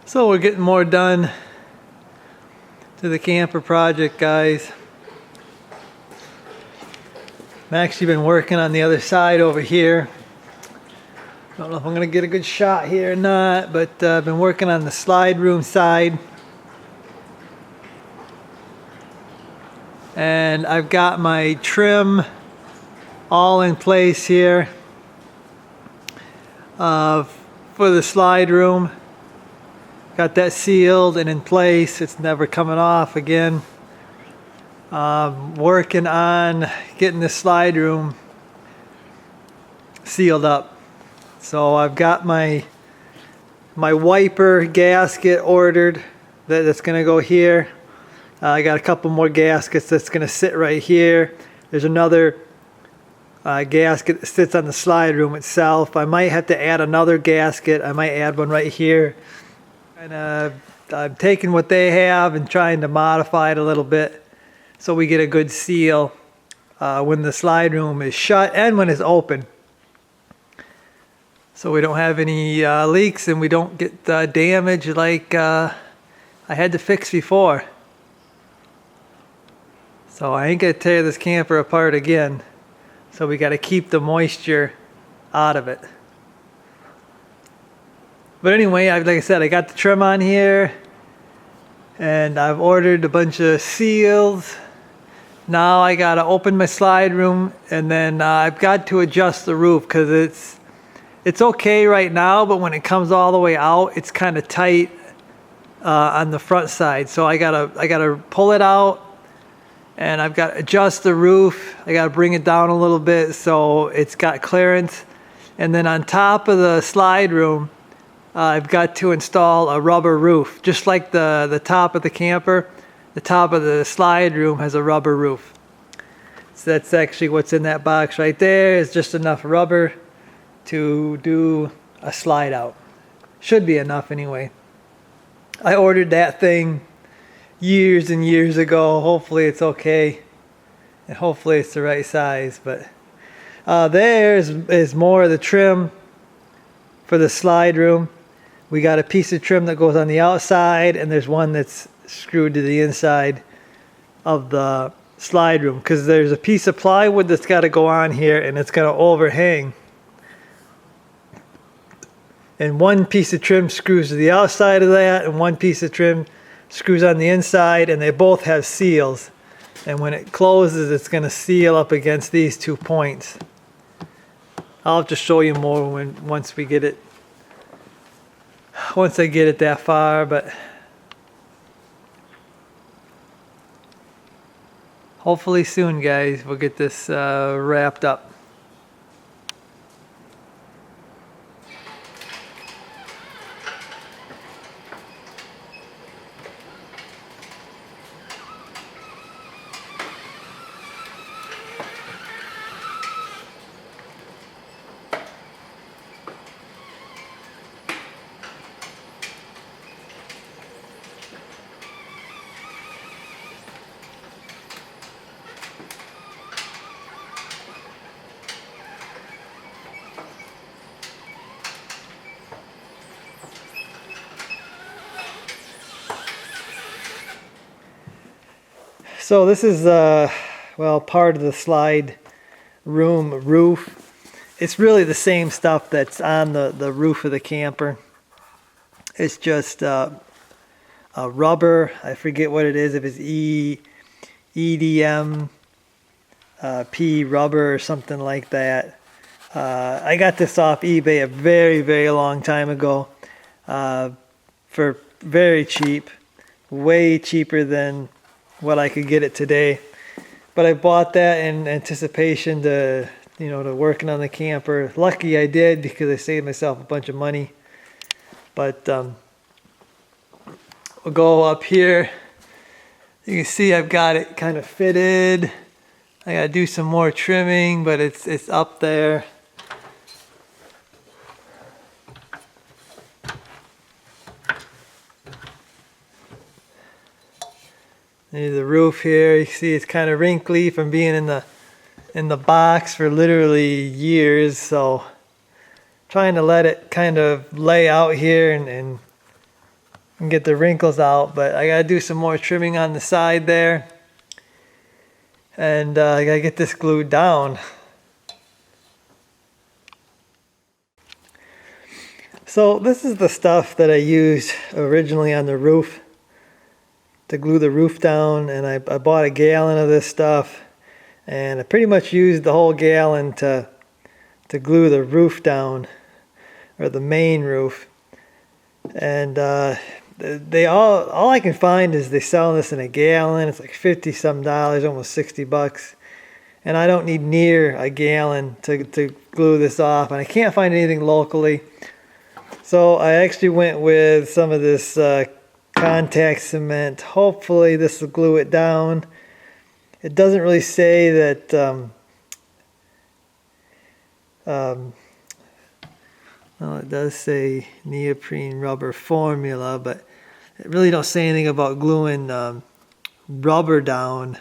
So we're getting more done to the camper project, guys. I've actually been working on the other side over here. Don't know if I'm gonna get a good shot here or not, but I've been working on the slide room side. And I've got my trim all in place here for the slide room. Got that sealed and in place. It's never coming off again. Working on getting the slide room sealed up. So I've got my wiper gasket ordered that's gonna go here. I got a couple more gaskets that's gonna sit right here. There's another gasket that sits on the slide room itself. I might have to add another gasket. I might add one right here. And I'm taking what they have and trying to modify it a little bit so we get a good seal when the slide room is shut and when it's open. So we don't have any leaks and we don't get damage like I had to fix before. So I ain't gonna tear this camper apart again. So we gotta keep the moisture out of it. But anyway, like I said, I got the trim on here and I've ordered a bunch of seals. Now I gotta open my slide room and then I've got to adjust the roof because it's okay right now, but when it comes all the way out, it's kind of tight on the front side. So I gotta pull it out and I've got to adjust the roof. I gotta bring it down a little bit so it's got clearance. And then on top of the slide room, I've got to install a rubber roof. Just like the top of the camper, the top of the slide room has a rubber roof. So that's actually what's in that box right there. Is just enough rubber to do a slide out. Should be enough anyway. I ordered that thing years and years ago. Hopefully it's okay. And hopefully it's the right size. But there's more of the trim for the slide room. We got a piece of trim that goes on the outside and there's one that's screwed to the inside of the slide room because there's a piece of plywood that's got to go on here and it's going to overhang. And one piece of trim screws to the outside of that and one piece of trim screws on the inside, and they both have seals. And when it closes, it's going to seal up against these 2 points. I'll have to show you more once I get it that far, but hopefully soon, guys, we'll get this wrapped up. So this is well, part of the slide room roof. It's really the same stuff that's on the roof of the camper. It's just a rubber. I forget what it is, if it's EDM P rubber or something like that. I got this off eBay a very, very long time ago for very cheap, way cheaper than what I could get it today. But I bought that in anticipation to working on the camper. Lucky I did, because I saved myself a bunch of money. But we'll go up here. You can see I've got it kind of fitted. I gotta do some more trimming, but it's up there. There's the roof here. You see it's kind of wrinkly from being in the box for literally years. So trying to let it kind of lay out here and get the wrinkles out. But I gotta do some more trimming on the side there. And I gotta get this glued down. So this is the stuff that I used originally on the roof to glue the roof down, and I bought a gallon of this stuff, and I pretty much used the whole gallon to glue the roof down, or the main roof. And they all I can find is they sell this in a gallon. It's like $50 some, almost $60, and I don't need near a gallon to glue this off, and I can't find anything locally. So I actually went with some of this contact cement. Hopefully this will glue it down. It doesn't really say that well, it does say neoprene rubber formula, but it really don't say anything about gluing rubber down.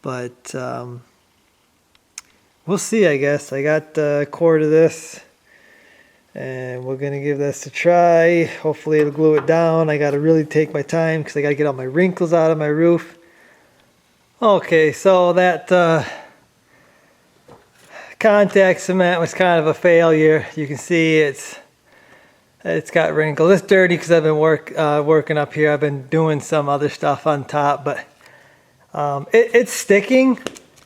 But we'll see, I guess. I got a quart of this, and we're gonna give this a try. Hopefully it'll glue it down. I gotta really take my time because I gotta get all my wrinkles out of my roof. Okay, so that contact cement was kind of a failure. You can see it's got wrinkles. It's dirty because I've been working up here. I've been doing some other stuff on top, but it's sticking.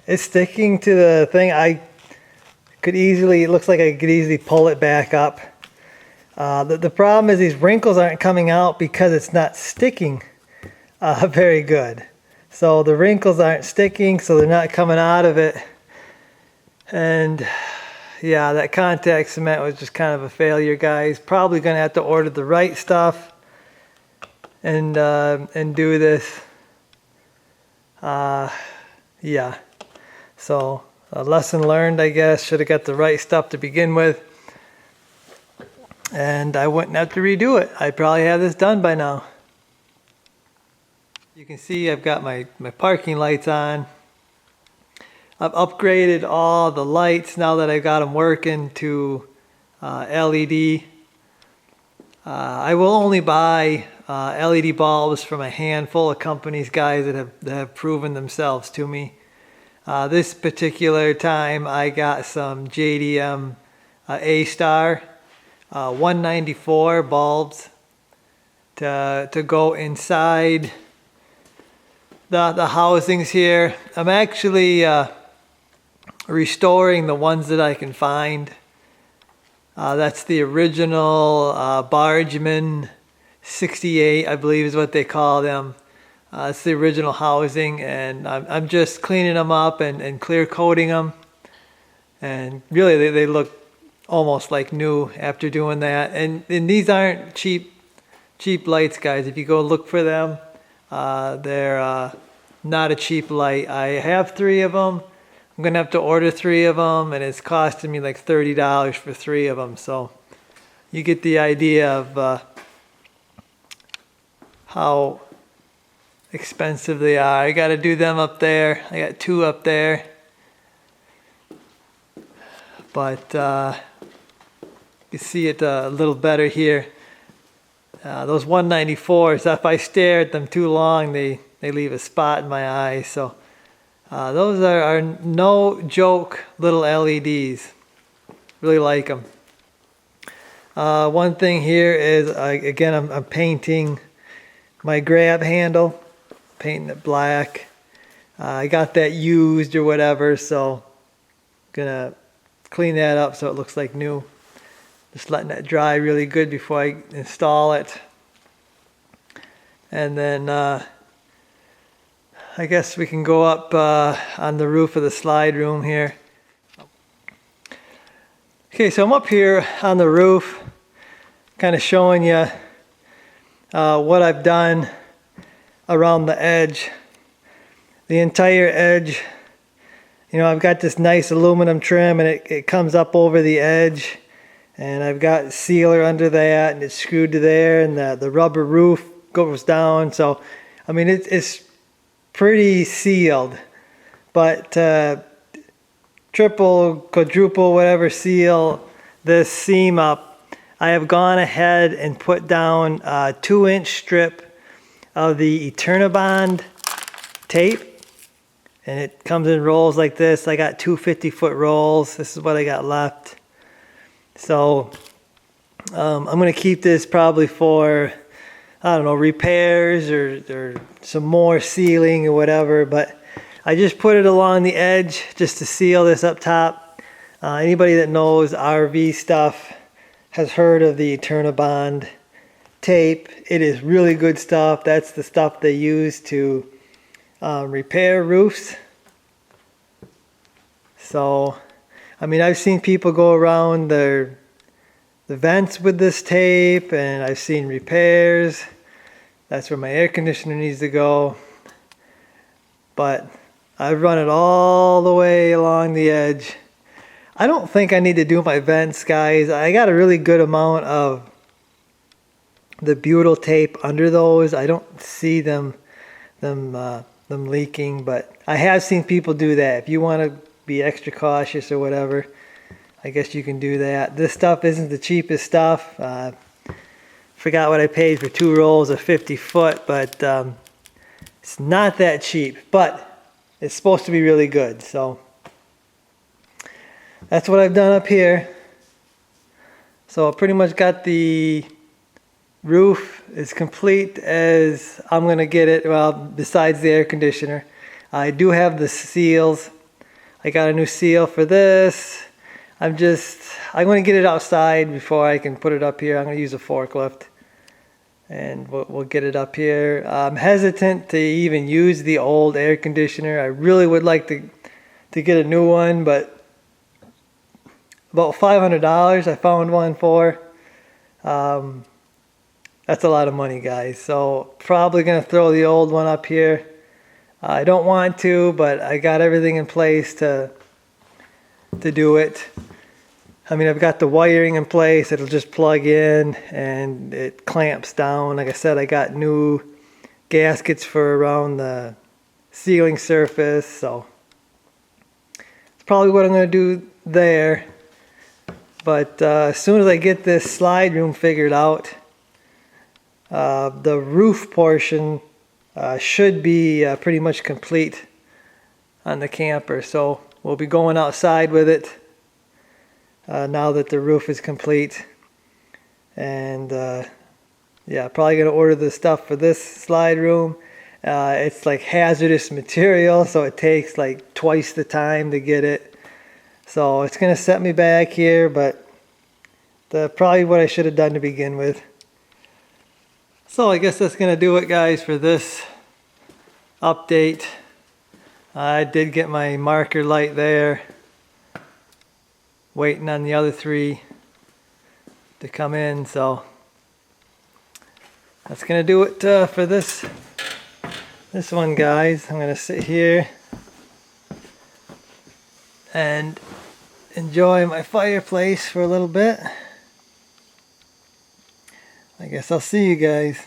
It's sticking to the thing. It looks like I could easily pull it back up. The problem is these wrinkles aren't coming out because it's not sticking very good. So the wrinkles aren't sticking, so they're not coming out of it. And yeah, that contact cement was just kind of a failure, guys. Probably gonna have to order the right stuff and do this. Yeah, so a lesson learned, I guess. Should have got the right stuff to begin with, and I wouldn't have to redo it. I probably have this done by now. You can see I've got my parking lights on. I've upgraded all the lights now that I've got them working to LED. I will only buy LED bulbs from a handful of companies, guys, that have proven themselves to me. This particular time I got some JDM A-Star 194 bulbs to go inside the housings here. I'm actually restoring the ones that I can find. That's the original Bargeman 68, I believe is what they call them. It's the original housing, and I'm just cleaning them up and clear coating them. And really they look almost like new after doing that. And these aren't cheap lights, guys. If you go look for them, they're not a cheap light. I have 3 of them. I'm gonna have to order 3 of them, and it's costing me like $30 for 3 of them. So you get the idea of how expensive they are. I got to do them up there. I got 2 up there, but you see it a little better here. Those 194s, if I stare at them too long, they leave a spot in my eye. So those are no joke little LEDs. Really like them. One thing here is, again, I'm painting my grab handle, painting it black. I got that used or whatever, so I'm gonna clean that up so it looks like new. Just letting that dry really good before I install it. And then I guess we can go up on the roof of the slide room here. Okay, so I'm up here on the roof, kind of showing you what I've done. around the edge. The entire edge. You know, I've got this nice aluminum trim and it comes up over the edge. And I've got sealer under that and it's screwed to there, and the rubber roof goes down. So, I mean, it's pretty sealed. But triple, quadruple, whatever seal this seam up, I have gone ahead and put down a 2-inch strip of the Eternabond tape. And it comes in rolls like this. I got 2 50-foot rolls. This is what I got left. So I'm going to keep this probably for, I don't know, repairs or some more sealing or whatever. But I just put it along the edge just to seal this up top. Anybody that knows RV stuff has heard of the Eternabond tape. It is really good stuff. That's the stuff they use to repair roofs. So, I mean, I've seen people go around the vents with this tape, and I've seen repairs. That's where my air conditioner needs to go. But I've run it all the way along the edge. I don't think I need to do my vents, guys. I got a really good amount of the butyl tape under those. I don't see them leaking, but I have seen people do that. If you want to be extra cautious or whatever, I guess you can do that. This stuff isn't the cheapest stuff. Forgot what I paid for 2 rolls of 50-foot, but it's not that cheap, but it's supposed to be really good. So that's what I've done up here. So I pretty much got the roof as complete as I'm going to get it, well, besides the air conditioner. I do have the seals. I got a new seal for this. I'm going to get it outside before I can put it up here. I'm going to use a forklift and we'll get it up here. I'm hesitant to even use the old air conditioner. I really would like to get a new one, but about $500 I found one for. That's a lot of money, guys. So probably going to throw the old one up here. I don't want to, but I got everything in place to do it. I mean, I've got the wiring in place. It'll just plug in and it clamps down. Like I said, I got new gaskets for around the ceiling surface. So it's probably what I'm going to do there. But as soon as I get this slide room figured out, the roof portion should be pretty much complete on the camper. So we'll be going outside with it now that the roof is complete. And yeah, probably going to order the stuff for this slide room. It's like hazardous material, so it takes like twice the time to get it. So it's going to set me back here, but probably what I should have done to begin with. So I guess that's going to do it, guys, for this update. I did get my marker light there. Waiting on the other 3 to come in. So that's going to do it for this one, guys. I'm going to sit here and enjoy my fireplace for a little bit. I guess I'll see you guys.